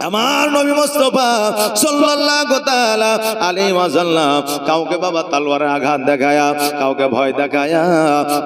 আমার নবী মুস্তাফা সাল্লাল্লাহু তাআলা আলাইহি ওয়াসাল্লাম কাউকে বাবা তলোয়ারের আঘাত দেখায়া, কাউকে ভয় দেখায়া,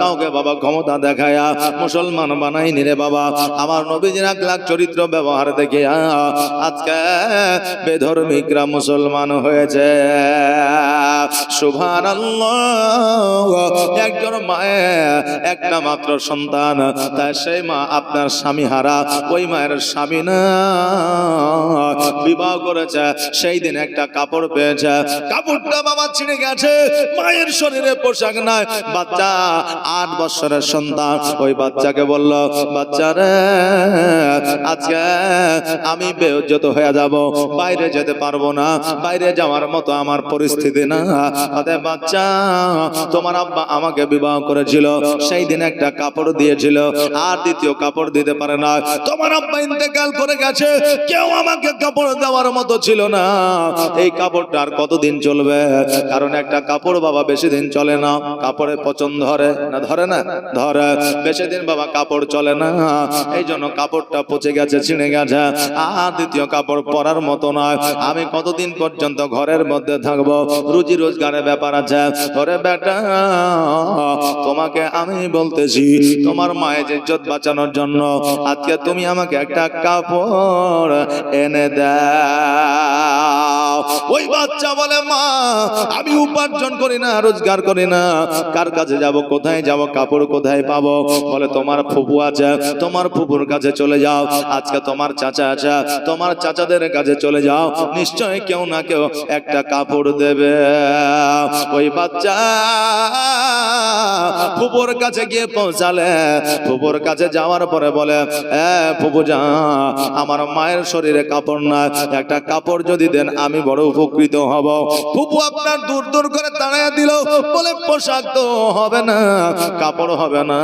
কাউকে বাবা ক্ষমতা দেখায়া মুসলমান বানাইনি রে বাবা। আমার নবীজির আকলাক চরিত্র ব্যবহার দেখে আজকে বেধর্মীকরা মুসলমান হয়েছে। সুবহানাল্লাহ। একজন মায়ের একটা মাত্র সন্তান, তাই সেই মা আপনার স্বামী হারা, ওই মায়ের স্বামী না, বিবাহ করেছে, সেই দিন একটা কাপড় পেয়েছে, কাপড়টা বাবা ছিঁড়ে গেছে, মায়ের শরীরে পোশাক নাই। বাচ্চা 8 বছরের সন্তান, ওই বাচ্চাকে বলল, বাচ্চা রে আজকে আমি বেইজ্জত হয়ে যাব, বাইরে যেতে পারবো না, বাইরে যাওয়ার মতো আমার পরিস্থিতি না। অতএব বাচ্চা, তোমার আব্বা আমাকে বিবাহ করেছিল, সেই দিন একটা কাপড় দিয়েছিল, আর দ্বিতীয় কাপড় দিতে পারে না। তোমার আব্বা ইন্তেকাল করে গেছে, কেউ আমাকে কাপড় দেওয়ার মতো ছিল না। এই কাপড়টা আর কতদিন চলবে? কারণ একটা কাপড় বাবা বেশি দিন চলে না, কাপড়ে পচন ধরে না, ধরে না, ধরে, বেশি দিন বাবা কাপড় চলে না। এই জন্য কাপড়টা পচে গেছে, ছিঁড়ে গেছে, আর দ্বিতীয় কাপড় পরার মতো নয়। আমি কতদিন পর্যন্ত ঘরের মধ্যে থাকবো? রুজি রোজগারের ব্যাপার আছে। ওরে বেটা, তোমাকে আমি বলতেছি, তোমার মায়ের ইজ্জত বাঁচানোর জন্য আজকে তুমি আমাকে একটা কাপড় এনে দাও। ওই বাচ্চা বলে, মা আমি উপার্জন করি না, রোজগার করি না, কার কাছে যাব, কোথায় যাব, কাপড় কোথায় পাবো? বলে তোমার ফুফু আছে, তোমার ফুফুর কাছে চলে যাও। আজকে তোমার চাচা আছে, তোমার চাচাদের কাছে চলে যাও, নিশ্চয় কেউ না কেউ একটা কাপড় দেবে। ওই বাচ্চা ফুফুর কাছে গিয়ে পৌঁছালে, ফুফুর কাছে যাওয়ার পরে বলে, ফুফু যা, আমার মায়ের শরীরে কাপড় না, একটা কাপড় যদি দেন আমি বড় উপকৃত হব। ফুফু আপনার দূর দূর করে দাঁড়ায় দিল, বলে পোশাক তো হবে না, কাপড় হবে না,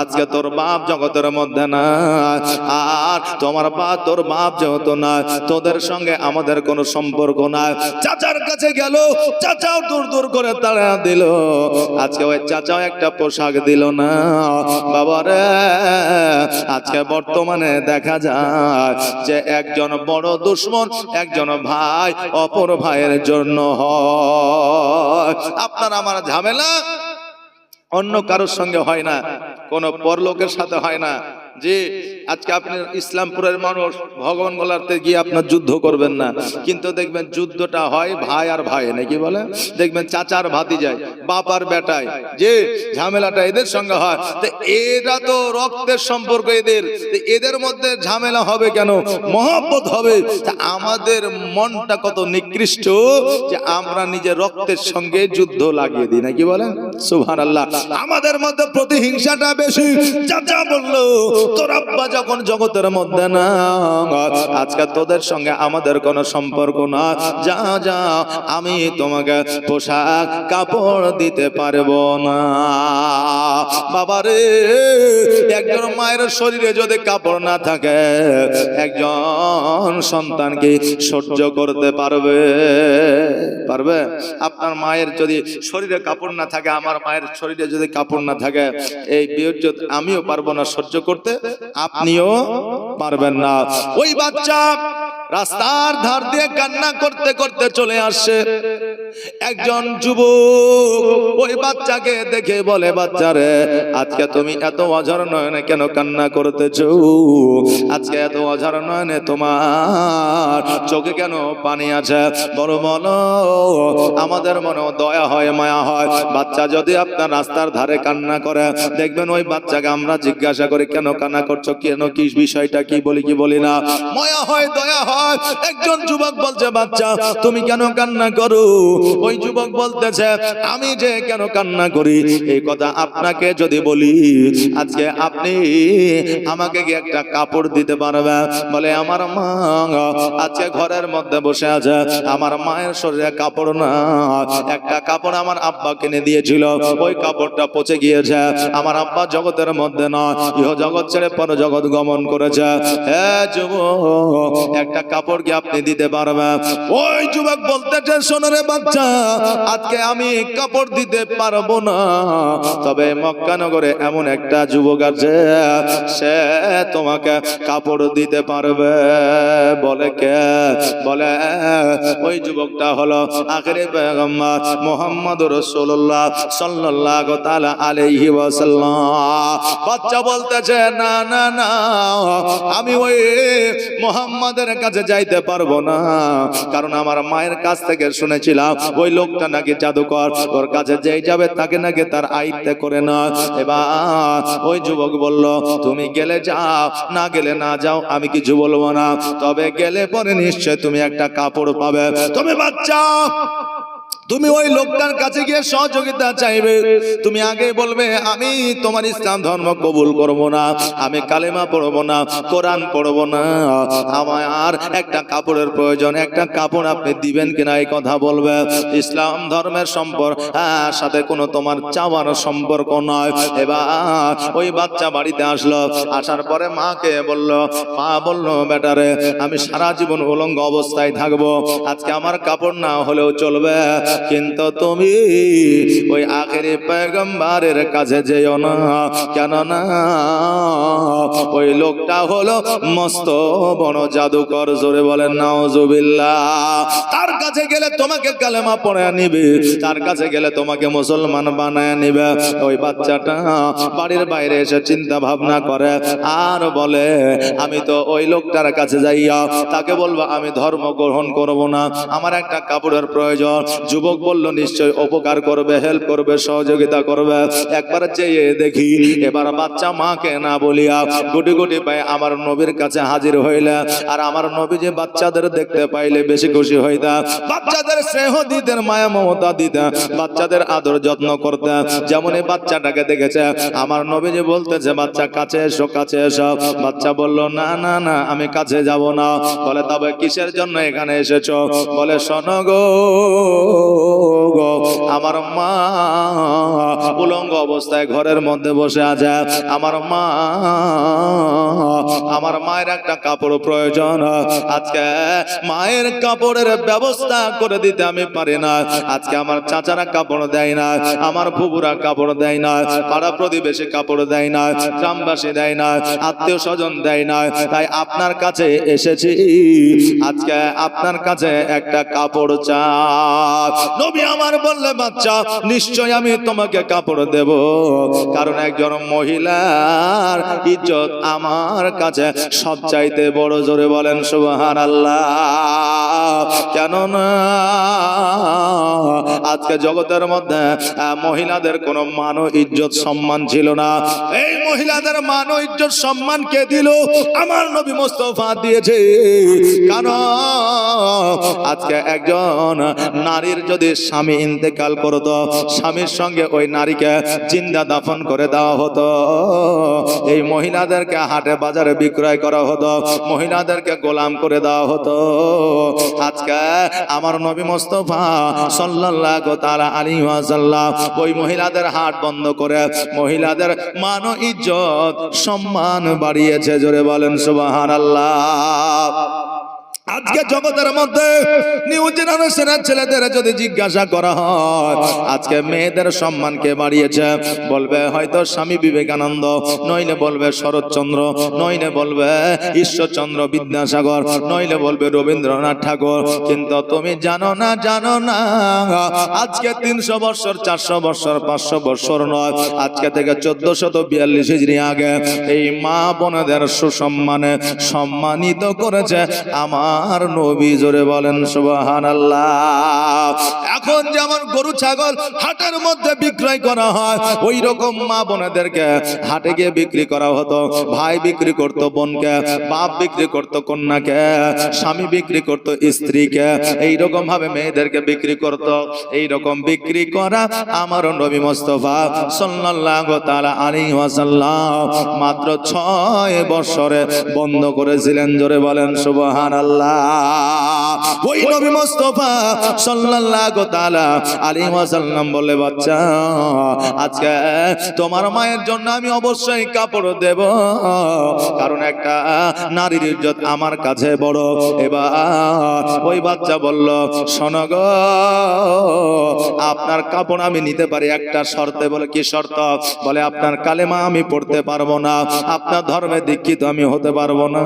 আজকে তোর বাপ জগতের মধ্যে না, আর তোমার বাপ, তোর বাপ যেহেতু না, তোদের সঙ্গে আমাদের কোনো সম্পর্ক নাই। চাচার কাছে গেল, চাচাও দূর দূর করে দাঁড়ায় দিল, আজকে ওই চাচাও একটা পোশাক দিল না। বাবারে, আজকে বর্তমানে দেখা যায় যে একজন বড় দুশমন একজন ভাই অপর ভাইয়ের জন্য হয়। আপনার আমার ঝামেলা অন্য কারোর সঙ্গে হয় না, কোন পরলোকের সাথে হয় না। যে আজকে আপনি ইসলামপুরের মানুষ, ভগবান গোলাতে গিয়ে আপনার যুদ্ধ করবেন না, কিন্তু দেখবেন যুদ্ধটা হয় ভাই আর ভাই, নাকি বলে, দেখবেন চাচার ভাতিজায়, বাপ আর বেটায়, যে ঝামেলাটা এদের সঙ্গে হয়। তো এরা তো রক্তের সম্পর্ক এদের, এদের মধ্যে ঝামেলা হবে কেন? মহব্বত হবে। আমাদের মনটা কত নিকৃষ্ট যে আমরা নিজের রক্তের সঙ্গে যুদ্ধ লাগিয়ে দিই, নাকি বলেন? সুবহানাল্লাহ। আমাদের মধ্যে প্রতিহিংসাটা বেশি। চাচা বললো, তোর আব্বা যখন জগতের মধ্যে না, আজকে তোদের সঙ্গে আমাদের কোনো সম্পর্ক না, যা যা, আমি তোমাকে পোশাক কাপড় দিতে পারবো না। বাবারে, একজন মায়ের শরীরে যদি কাপড় না থাকে, একজন সন্তান কি সহ্য করতে পারবে? পারবে? আপনার মায়ের যদি শরীরে কাপড় না থাকে, আমার মায়ের শরীরে যদি কাপড় না থাকে, এই বেইজ্জত আমিও পারবো না সহ্য করতে, আপনিও পারবেন না। ওই বাচ্চা রাস্তার ধার দিয়ে কান্না করতে করতে চলে আসছে। একজন যুবক ওই বাচ্চাকে দেখে বলে, বাচ্চারে আজকে তুমি এত অঝর নয়নে কেন কান্না করতেছো? আজকে এত অঝর নয়নে তোমার চোখে কেন পানি আছে? বলো বলো, আমাদের মনে দয়া হয়, মায়া হয়। বাচ্চা যদি আপনার রাস্তার ধারে কান্না করে, দেখবেন ওই বাচ্চাকে আমরা জিজ্ঞাসা করি, কেন কান্না করছো, কেন, কি বিষয়টা কি, বলি কি বলি না? মায়া হয়, দয়া হয়। একজন যুবক বলছে, বাচ্চা তুমি কেন কান্না করো? ওই যুবক বলতেছে, আমি যে কেন কান্না করি এই কথা আপনাকে যদি বলি, আজকে আপনি আমাকে কি একটা কাপড় দিতে পারবে? বলে, আমার মা আজকে ঘরের মধ্যে বসে আছে, আমার মায়ের শরীরে কাপড় না, একটা কাপড় আমার আব্বা কিনে দিয়েছিল, ওই কাপড়টা পচে গিয়েছে, আমার আব্বা জগতের মধ্যে না, ইহ জগৎ ছেড়ে পর জগৎ গমন করেছে। হ্যাঁ যুবক, একটা কাপড় কি আপনি দিতে পারবেন? ওই যুবক বলতেছে, শোনো রে বাচ্চা, আজকে আমি কাপড় দিতে পারবো না, তবে মক্কা নগরে এমন একটা যুবক আছে, সে তোমাকে কাপড় দিতে পারবে। বলে কে? বলে ওই যুবকটা হলো আখিরি পয়গম্বর মুহাম্মদুর রাসূলুল্লাহ সাল্লাল্লাহু তাআলা আলাইহি ওয়াসাল্লাম। বাচ্চা বলতেছে, না না না, আমি ওই মুহাম্মাদের কাছে যাইতে পারবো না, কারণ আমার মায়ের কাছ থেকে শুনেছিলাম ওই লোকটা নাকি জাদুকর, ওর কাছে যেই যাবে তাকে নাকি তার আয়ত্তে করে না। এবার ওই যুবক বলল, তুমি গেলে যাও, না গেলে না যাও, আমি কিছু বলবো না, তবে গেলে পরে নিশ্চয় তুমি একটা কাপড় পাবে। তবে বাচ্চা, তুমি ওই লোকটার কাছে গিয়ে সহযোগিতা চাইবে, তুমি আগে বলবে আমি তোমার ইসলাম ধর্ম কবুল করব না, আমি কালেমা পড়বো না, কোরআন পড়বো না, আমার একটা কাপড়ের প্রয়োজন, একটা কাপড় আপনি দিবেন কিনা এই কথা বলবে। ইসলাম ধর্মের সম্পর্ক সাথে কোনো তোমার চাওয়ার সম্পর্ক নয়। এবার ওই বাচ্চা বাড়িতে আসলো, আসার পরে মাকে বলল, মা বলল, বেটারে আমি সারা জীবন উলঙ্গ অবস্থায় থাকবো, আজকে আমার কাপড় না হলেও চলবে, কিন্তু তুমি ওই আখিরি পয়গম্বরের কাছে যেও না, কেননা ওই লোকটা হলো মস্ত বড় জাদুকর। জোরে বলেন নাউজুবিল্লাহ। তার কাছে গেলে তোমাকে কালেমা পড়ে নিবে, তার কাছে গেলে তোমাকে মুসলমান বানায় নিবে। ওই বাচ্চাটা বাড়ির বাইরে এসে চিন্তা ভাবনা করে আর বলে, আমি তো ওই লোকটার কাছে যাইয়া তাকে বলবো আমি ধর্ম গ্রহণ করব না, আমার একটা কাপড়ের প্রয়োজন। যুবক বলল, নিশ্চয় উপকার করবে, হেল্প করবে, সহযোগিতা করবে, একবার চেয়ে দেখি। এবার বাচ্চা মাকে না বলিয়া গুটি গুটি পায়ে আমার নবীর কাছে হাজির হইলে, আর আমার নবী যে বাচ্চাদের দেখতে পাইলে বেশি খুশি হইতা, বাচ্চাদের স্নেহ দিতেন, মায়া মমতা দিতেন, বাচ্চাদের আদর যত্ন করতেন। যেমন এই বাচ্চাটাকে দেখেছে, আমার নবী যে বলতেছে, বাচ্চা কাছে এসো, কাছে এসো। বাচ্চা বলল, না না না, আমি কাছে যাব না। বলে, তবে কিসের জন্য এখানে এসেছো? বলে, শোনো গো, আমার মা উলঙ্গ অবস্থায় ঘরের মধ্যে বসে আছে, আমার মা, আমার মায়ের একটা কাপড় প্রয়োজন, আজকে মায়ের কাপড়ের ব্যবস্থা করে দিতে আমি পারি না। আজকে আমার চাচারা কাপড় দেয় না, আমার ফুপুরা কাপড় দেয় না, পাড়া প্রতিবেশী কাপড় দেয় না, গ্রামবাসী দেয় না, আত্মীয় স্বজন দেয় না, তাই আপনার কাছে এসেছি, আজকে আপনার কাছে একটা কাপড় চাই। নবী আমার বললে, বাচ্চা নিশ্চয় আমি তোমাকে কাপড় দেব, কারণ একজন মহিলার ইজ্জত আমার কাছে সবচাইতে বড়। জোরে বলেন সুবহানাল্লাহ। কেননা আজকে জগতের মধ্যে মহিলাদের কোনো মান ও ইজ্জত সম্মান ছিল না। এই মহিলাদের মান ও ইজ্জত সম্মান কে দিল? আমার নবী মুস্তাফা দিয়েছে। কারণ আজকে একজন নারীর যদি স্বামী ইন্তেকাল করতো, স্বামীর সঙ্গে ওই নারীকে জিন্দা দাফন করে দেওয়া হতো, এই মহিলাদেরকে হাটে বাজারে বিক্রয় করা হতো, মহিলাদেরকে গোলাম করে দেওয়া হতো। আজকে আমার নবী মুস্তাফা সাল্লাল্লাহু তাআলা আলাইহি ওয়াসাল্লাম ওই মহিলাদের হাট বন্ধ করে মহিলাদের মান ও ইজ্জত সম্মান বাড়িয়েছে। জোরে বলেন সুবহানাল্লাহ। আজকে জগতের মধ্যে নিউ জেনারেশনের ছেলেদের যদি জিজ্ঞাসা করা হয় আজকে মেয়েদের সম্মান কে বাড়িয়েছে, বলবে হয়তো স্বামী বিবেকানন্দ, নইলে বলবে শরৎচন্দ্র, নইলে বলবে ঈশ্বরচন্দ্র বিদ্যাসাগর, নইলে বলবে রবীন্দ্রনাথ ঠাকুর। কিন্তু তুমি জানো না, জানো না, আজকে 300 বছর, 400 বছর, 500 বছর নয়, আজকে থেকে 1442 হিজরি আগে এই মা বোনদের সুসম্মানে সম্মানিত করেছে আমার নবী। জোরে বলেন সুবহানাল্লাহ। এখন যেমন গরু ছাগল হাটের মধ্যে বিক্রয় করা হয়, ওই রকম মা বোনেদেরকে হাটে গিয়ে বিক্রি করা হতো। ভাই বিক্রি করতো বোনকে, বাপ বিক্রি করতো কন্যাকে, স্বামী বিক্রি করতো স্ত্রীকে, এইরকম ভাবে মেয়েদেরকে বিক্রি করতো। এইরকম বিক্রি করা আমার নবী মুস্তাফা সাল্লাল্লাহু তাআলা আলাইহি ওয়াসাল্লাম মাত্র 6 বছরে বন্ধ করেছিলেন। জোরে বলেন সুবহানাল্লাহ। ওই নবী মুস্তাফা সাল্লাল্লাহু তাআলা আলাইহি ওয়াসাল্লাম বলে, বাচ্চা আজকে তোমার মায়ের জন্য আমি অবশ্যই কাপড় দেব, কারণ একটা নারীর ইজ্জত আমার কাছে বড়। এবার ওই বাচ্চা বলল, শোনো গো, আপনার কাপড় আমি নিতে পারি একটা শর্তে। বলে, কি শর্ত? বলে, আপনার কালেমা আমি পড়তে পারবো না, আপনার ধর্মে দীক্ষিত আমি হতে পারবো না,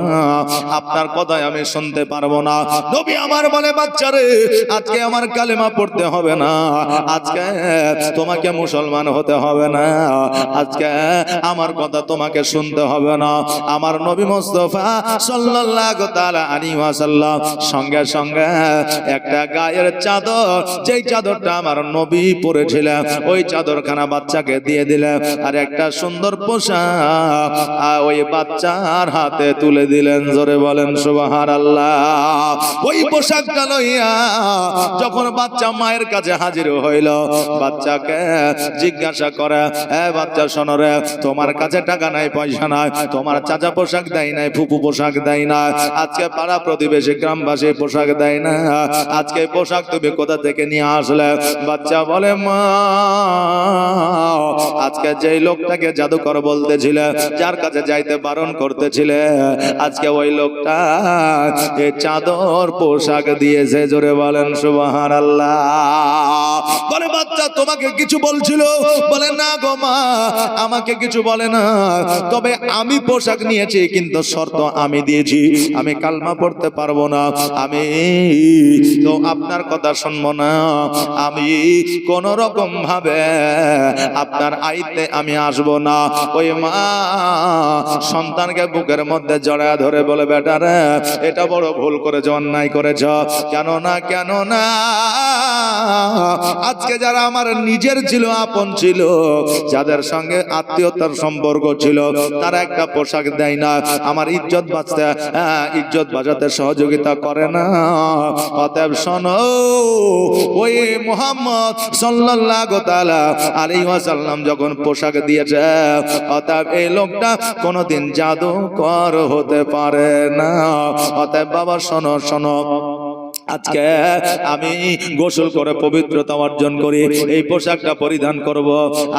আপনার কথায় আমি শুনতে পারবো না। নবী আমার বলে, বাচ্চারে আজকে আমার কালেমা পড়তে হবে না, আজকে তোমাকে মুসলমান হতে হবে না, আজকে আমার কথা তোমাকে শুনতে হবে না। আমার নবী মুস্তাফা সাল্লাল্লাহু তাআলা আলাইহি ওয়াসাল্লাম সঙ্গে সঙ্গে একটা গায়ের চাদর, যেই চাদরটা আমার নবী পরেছিলেন, ওই চাদরখানা বাচ্চাকে দিয়ে দিলেন, আর একটা সুন্দর পোশাক ওই বাচ্চার হাতে তুলে দিলেন। জোরে বলেন সুবহানাল্লাহ। ওই পোশাকটা লইয়া যখন বাচ্চা মায়ের কাছে হাজির হইল, বাচ্চাকে জিজ্ঞাসা করে, বাচ্চা শোনো রে, তোমার কাছে টাকা নাই, পয়সা নাই, তোমার চাচা পোশাক দেয় নাই, ফুপু পোশাক দেয় না, আজকে পাড়া প্রতিবেশী গ্রামবাসী পোশাক দেয় না, আজকে পোশাক তুমি কোথা থেকে নিয়ে আসলে? বাচ্চা বলে, মা আজকে যেই লোকটাকে জাদুকর বলতেছিলে, যার কাছে যাইতে বারণ করতেছিলে, আজকে ওই লোকটা এই চাদর পোশাক দিয়েছে। জোরে বলেন সুবহানাল্লাহ। বলে, বাচ্চা তোমাকে কিছু বলছিল? বলে, না গো মা, আমাকে কিছু বলে না, তবে আমি পোশাক নিয়েছি, কিন্তু শর্ত আমি দিয়েছি, আমি কালমা পড়তে পারবো না, আমি তো আপনার কথা শুনবো না, আমি কোন রকম ভাবে আপনার আইতে আমি আসবো না। ওই মা সন্তানকে বুকের মধ্যে জড়ায় ধরে বলে, বেটা রে, এটা বড় ভুল করেছ, অন্যায় করেছ। কেন না আজকে যারা আমার নিজের ছিল, আপন ছিল, যাদের সঙ্গে আত্মীয়তার সম্পর্ক ছিল, তারা একটা পোশাক দেয় না, আমার ইজ্জত বাঁচতে, ইজ্জত বাঁচাতে সহযোগিতা করে না। অতএব শোনো, ওই মুহাম্মদ সাল্লাল্লাহু তাআলা আলাইহি ওয়াসাল্লাম যখন পোশাক দিয়েছে, অতএব এই লোকটা কোনোদিন জাদুকর হতে পারে না। অতএব বাবা শোনো, আজকে আমি গোসল করে পবিত্রতা অর্জন করি, এই পোশাকটা পরিধান করব,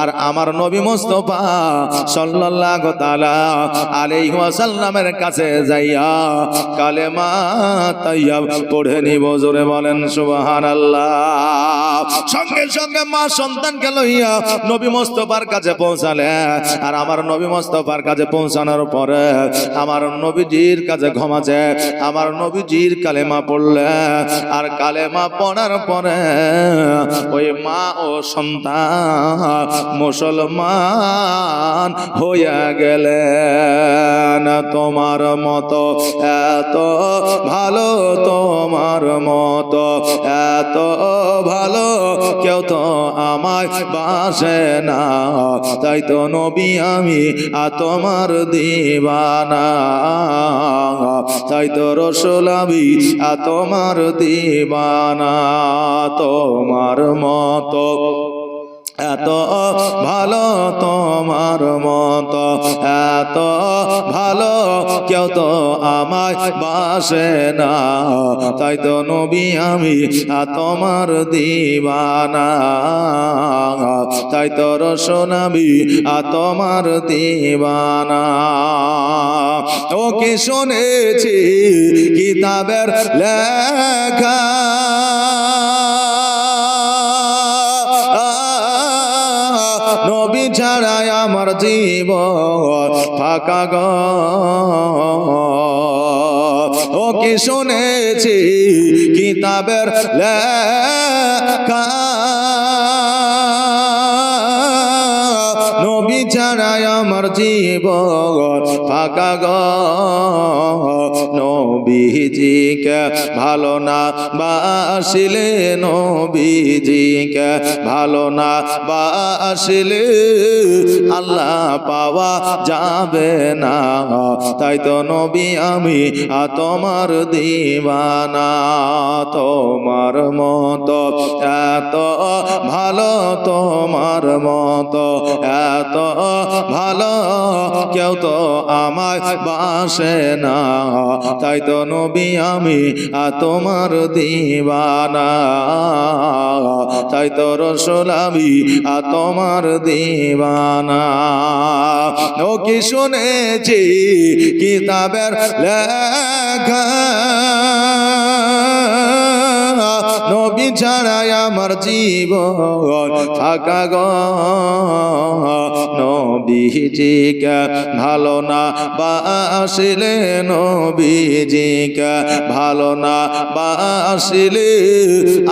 আর আমার নবী মুস্তাফা সাল্লাল্লাহু তাআলা আলাইহি ওয়াসাল্লামের কাছে যাইয়া কালেমা তাইয়্যিব পড়ে নিব। জোরে বলেন সুবহানাল্লাহ। সঙ্গে সঙ্গে মা সন্তানকে লইয়া নবী মুস্তাফার কাছে পৌঁছালে, আর আমার নবী মুস্তাফার কাছে পৌঁছানোর পরে আমার নবীজির কাছে ঘুমাছে, আমার নবীজির কালেমা পড়লে, আর কালেমা পড়ার পরে ওই মা ও সন্তান মুসলমান হইয়া গেলেন। তোমার মতো এত ভালো, তোমার মতো এত ভালো কেউ তো আমায় বাসে না, তাই তো নবী আমি তোমার দিওয়ানা, তাই তো রাসূল আমি তোমার দিওয়ানা। তোমার মতো এত ভালো, তোমার মতো এত ভালো কেউ তো আমায় বাসে না, তাই তো নবী আমি তোমার দিওয়ানা, তাই তো রাসূল আমি তোমার দিওয়ানা। ও কি শুনেছি কিতাবের লেখা, নবী ছাড়াই আমার জীবন ফাঁকা গো। ও কি শুনেছি কিতাবের লেখা, নবী ছাড়াই আমার জীবন ফাঁকা গো। নবীজিকে ভালো না বাসিলে, নবীজিকে ভালো না বাসিলে আল্লাহ পাওয়া যাবে না, তাই তো নবী আমি তোমার দিওয়ানা। তোমার মতো এত ভালো, তোমার মতো এত ভালো কেউ তো আমায় বাসে না, তাই তো নবী আমি তোমার দিওয়ানা, তাই তো রসুল আমি তোমার দিওয়ানা। ও কি শুনেছি কিতাবের লেখা, নবী ছাড়াই আমার জীবন থাকা গো, নবীজিকে ভালো না বাসিলে, নবীজিকে ভালো না বাসিলে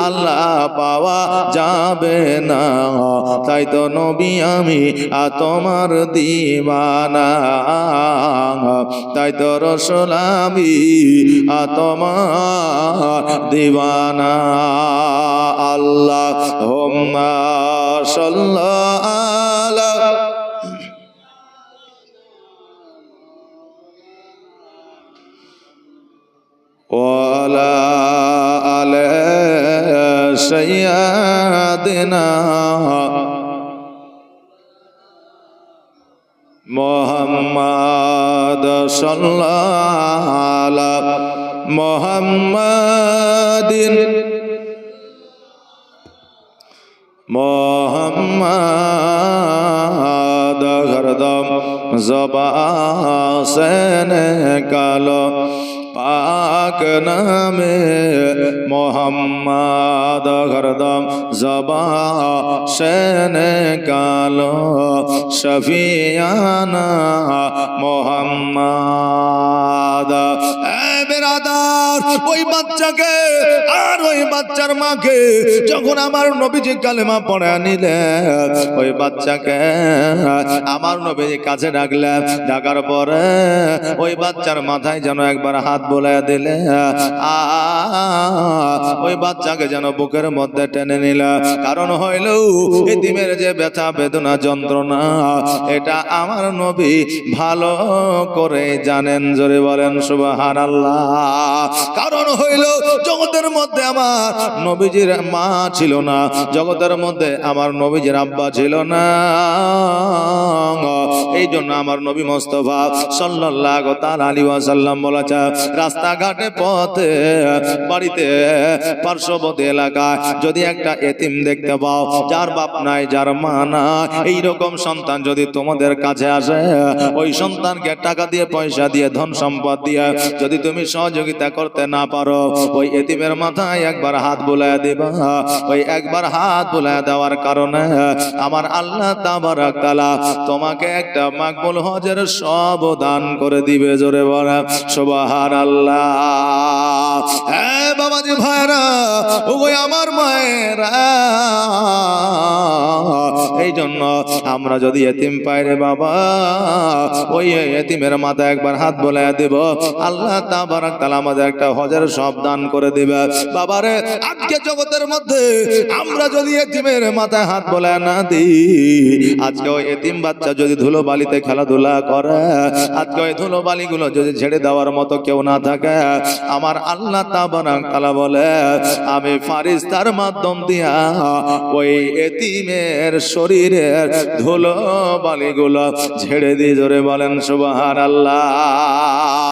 আল্লাহ পাওয়া যাবে না, তাই তো নবী আমি তোমার দিওয়ানা, তাই তো রসুল আমি তোমার দিওয়ানা। আল্লাহুম্মা সাল্লি আলা ওয়ালা আলি সাইয়্যিদিনা মুহাম্মদ সাল্লাল্লাহু আলা মুহাম্মাদিন মোহাম্মদ হরদম জবান সে নিকালো পাক নামে মোহাম্মদ হরদম জবান সে নিকালো শফিয়ানা মোহাম্মদ। বেরাদার, ওই বাচ্চাকে আর ওই বাচ্চার মাকে যখন আমার নবীজি কালেমা পড়ে নিলেন, ওই বাচ্চাকে আমার নবীজি কাছে ডাকলেন, ডাকার পরে ওই বাচ্চার মাথায় যেন একবার হাত বোলায় দিলে, ওই বাচ্চাকে যেন বুকের মধ্যে টেনে নিল। কারণ হইল এতিমের যে ব্যথা বেদনা যন্ত্রণা, এটা আমার নবী ভালো করে জানেন। জোরে বলেন সুবহানাল্লাহ। কারণ হইল জগতের মধ্যে আমার নবীজির মা ছিল না, জগতের মধ্যে আমার নবীজির আব্বা ছিল না, এই জন্য আমার নবী মুস্তাফা সাল্লাল্লাহু তাআলা আলাইহি ওয়াসাল্লাম বলেছে, রাস্তাঘাটে পথে বাড়িতে পার্শ্ববর্তী এলাকায় যদি একটা এতিম দেখতে পাও, যার বাপ নাই যার মা নাই, এইরকম সন্তান যদি তোমাদের কাছে আসে, ওই সন্তানকে টাকা দিয়ে পয়সা দিয়ে ধন সম্পদ দিয়ে যদি তুমি সহযোগিতা করতে না পারো, ওই এতিমের মাথায় একবার হাত বুলায় দিবা। ওই একবার হাত বুলায় দেওয়ার কারণে আমার আল্লাহ তাবারক তাআলা তোমাকে একটা মাকবুল হজের সব দান করে দিবে। জোরে বলা সুবহানাল্লাহ। হ্যাঁ বাবাজি ভাইরা, ওই আমার মায়েরা, এই জন্য আমরা যদি এতিম পাই রে বাবা, ওই এতিমের মাথায় একবার হাত বুলায় দেব, আল্লাহ তাবারক তাআলা আমাদের একটা হজের সব দান করে দিবে। বাবারে, আজকে জগতের মধ্যে আমরা যদি এতিমের মাথায় হাত বুলায় না দিই, আজকে ওই এতিম বাচ্চা যদি ধুলো বালিতে খেলাধুলা করে, আজকে ওই ধুলো বালিগুলো যদি ছেড়ে দেওয়ার মতো কেউ না থাকে, আমার আল্লাহ তাবারক তাআলা বলে আমি ফারিস্তার মাধ্যম দিয়া ওই এতিমের শরীরের ধুলো বালিগুলো ছেড়ে দিই। জোরে বলেন সুবহানাল্লাহ।